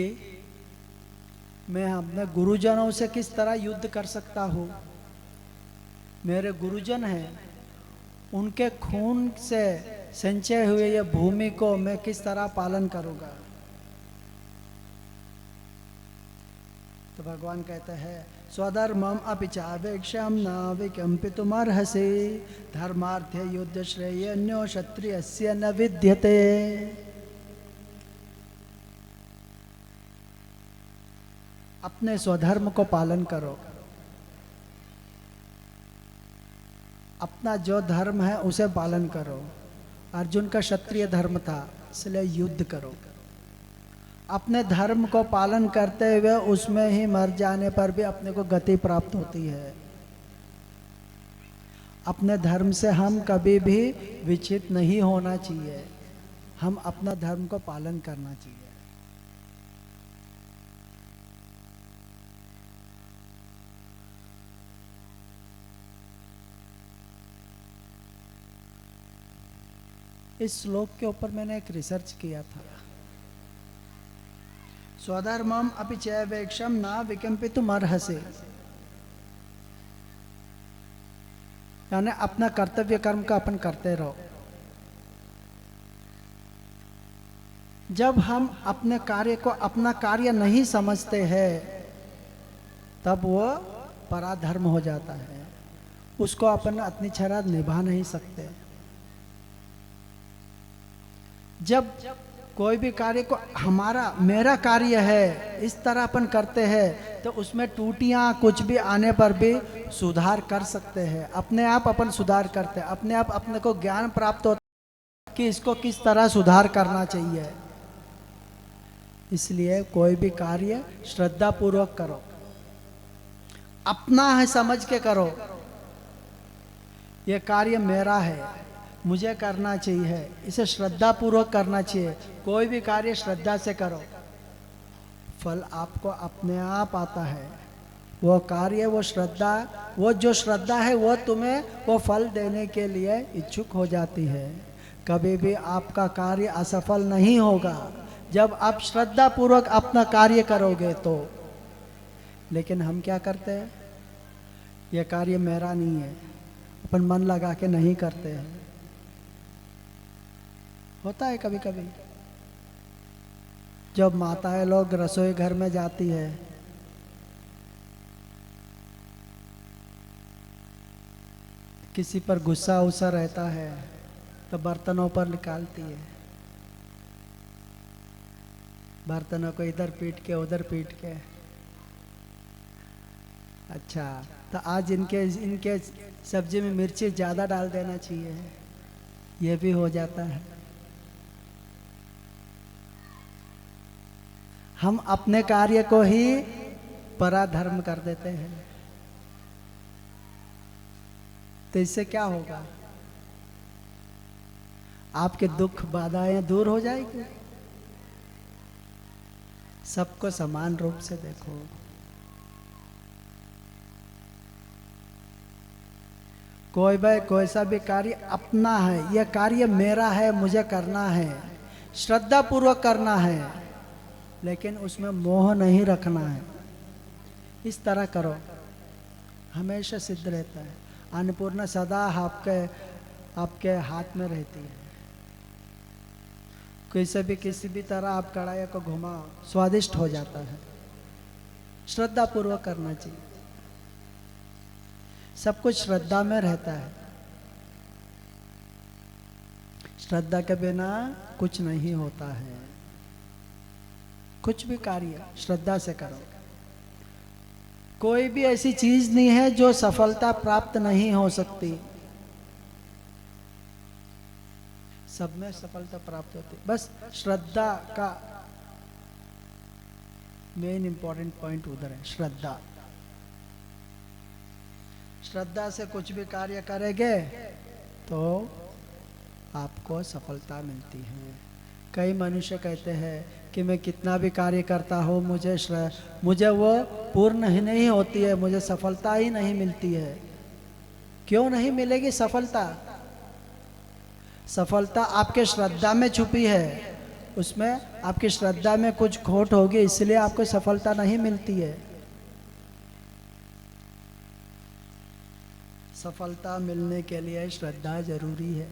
मैं अपने गुरुजनों से किस तरह युद्ध कर सकता हूँ? मेरे गुरुजन हैं, उनके खून से संचय हुए ये भूमि को मैं किस तरह पालन करूँगा? तो भगवान कहते हैं, स्वधर्मम अपि चावेक्षम न विकम्पितुमर्हसि धर्मार्थे युद्ध श्रेयन्यो क्षत्रियस्य न विद्यते। अपने स्वधर्म को पालन करो। अपना जो धर्म है उसे पालन करो। अर्जुन का क्षत्रिय धर्म था, इसलिए युद्ध करो। अपने धर्म को पालन करते हुए उसमें ही मर जाने पर भी अपने को गति प्राप्त होती है। अपने धर्म से हम कभी भी विचलित नहीं होना चाहिए। हम अपना धर्म को पालन करना चाहिए। इस श्लोक के ऊपर मैंने एक रिसर्च किया था। स्वधर्मम अपि चैवेक्षम न विकम्पितुमर्हसि, यानी अपना कर्तव्य कर्म का अपन करते रहो। जब हम अपने कार्य को अपना कार्य नहीं समझते हैं तब वो पराधर्म हो जाता है। उसको अपन अपनी छराद निभा नहीं सकते। जब कोई भी कार्य को हमारा मेरा कार्य है इस तरह अपन करते हैं तो उसमें टूटियां कुछ भी आने पर भी सुधार कर सकते हैं। अपने आप अपन सुधार करते हैं, अपने आप अपने को ज्ञान प्राप्त होता है कि इसको किस तरह सुधार करना चाहिए। इसलिए कोई भी कार्य श्रद्धा पूर्वक करो, अपना है समझ के करो। यह कार्य मेरा है, मुझे करना चाहिए, इसे श्रद्धा पूर्वक करना चाहिए। कोई भी कार्य श्रद्धा से करो, फल आपको अपने आप आता है। वो कार्य, वो श्रद्धा, वो जो श्रद्धा है वो तुम्हें वो फल देने के लिए इच्छुक हो जाती है। कभी भी आपका कार्य असफल नहीं होगा जब आप श्रद्धा पूर्वक अपना कार्य करोगे तो। लेकिन हम क्या करते हैं, यह कार्य मेरा नहीं है, अपन मन लगा के नहीं करते हैं। होता है कभी कभी जब माताएं लोग रसोई घर में जाती है किसी पर गुस्सा उसा रहता है तो बर्तनों पर निकालती है, बर्तनों को इधर पीट के उधर पीट के। अच्छा, तो आज इनके सब्जी में मिर्ची ज़्यादा डाल देना चाहिए, ये भी हो जाता है। हम अपने कार्य को ही पराधर्म कर देते हैं, तो इससे क्या होगा, आपके दुख बाधाएं दूर हो जाएगी। सबको समान रूप से देखो। कोई सा भी कार्य अपना है, यह कार्य मेरा है, मुझे करना है, श्रद्धा पूर्वक करना है, लेकिन उसमें मोह नहीं रखना है। इस तरह करो, हमेशा सिद्ध रहता है। अन्नपूर्णा सदा आपके हाथ में रहती है। किसी भी तरह आप कढ़ाई को घुमाओ, स्वादिष्ट हो जाता है। श्रद्धा पूर्वक करना चाहिए, सब कुछ श्रद्धा में रहता है। श्रद्धा के बिना कुछ नहीं होता है। कुछ भी कार्य श्रद्धा से करो। कोई भी ऐसी चीज नहीं है जो सफलता प्राप्त नहीं हो सकती, सब में सफलता प्राप्त होती। बस श्रद्धा का मेन इंपॉर्टेंट पॉइंट उधर है, श्रद्धा। श्रद्धा से कुछ भी कार्य करेंगे तो आपको सफलता मिलती है। कई मनुष्य कहते हैं कि मैं कितना भी कार्य करता हूँ मुझे वो पूर्ण ही नहीं होती है, मुझे सफलता ही नहीं मिलती है। क्यों नहीं मिलेगी सफलता? सफलता आपके श्रद्धा में छुपी है, उसमें आपकी श्रद्धा में कुछ खोट होगी, इसलिए आपको सफलता नहीं मिलती है। सफलता मिलने के लिए श्रद्धा जरूरी है।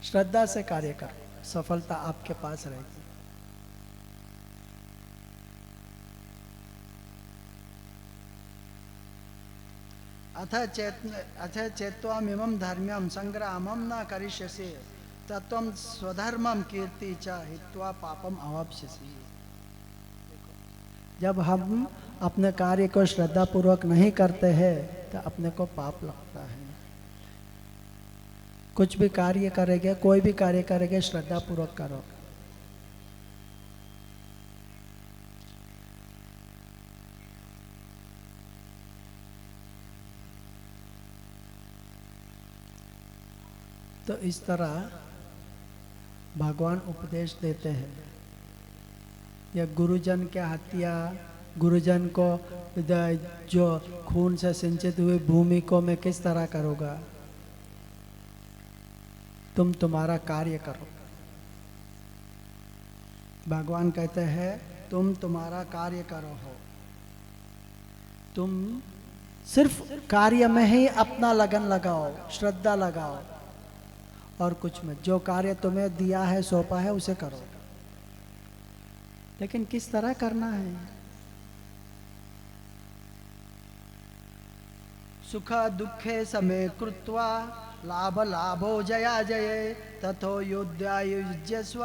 श्रद्धा से कार्य करो, सफलता आपके पास रहेगी। अथ चेत्वामिमं धर्म्यं संग्रामं न करिष्यसि तत्वं स्वधर्मं कीर्ति च हित्वा पापम अवाप्स्यसि। जब हम अपने कार्य को श्रद्धा पूर्वक नहीं करते हैं तो अपने को पाप लगता है। कुछ भी कार्य करेंगे, कोई भी कार्य करेंगे, श्रद्धा पूर्वक करो। तो इस तरह भगवान उपदेश देते हैं। या गुरुजन के हत्या, गुरुजन को जो खून से सिंचित हुई भूमि को मैं किस तरह करूँगा? तुम तुम्हारा कार्य करो। भगवान कहते हैं तुम तुम्हारा कार्य करो हो। तुम सिर्फ कार्य में ही अपना लगन लगाओ, श्रद्धा लगाओ, और कुछ में जो कार्य तुम्हें दिया है, सौंपा है, उसे करो। लेकिन किस तरह करना है? सुख दुखे समे कृत्वा लाभ लाभो जया जये तथो युद्धा युज्यस्व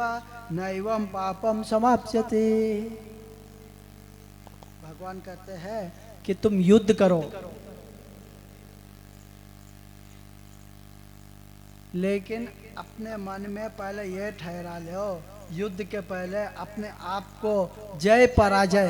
नैवं पापम समाप्स्यते। भगवान कहते हैं कि तुम युद्ध करो, लेकिन अपने मन में पहले यह ठहरा लो, युद्ध के पहले अपने आप को जय पराजय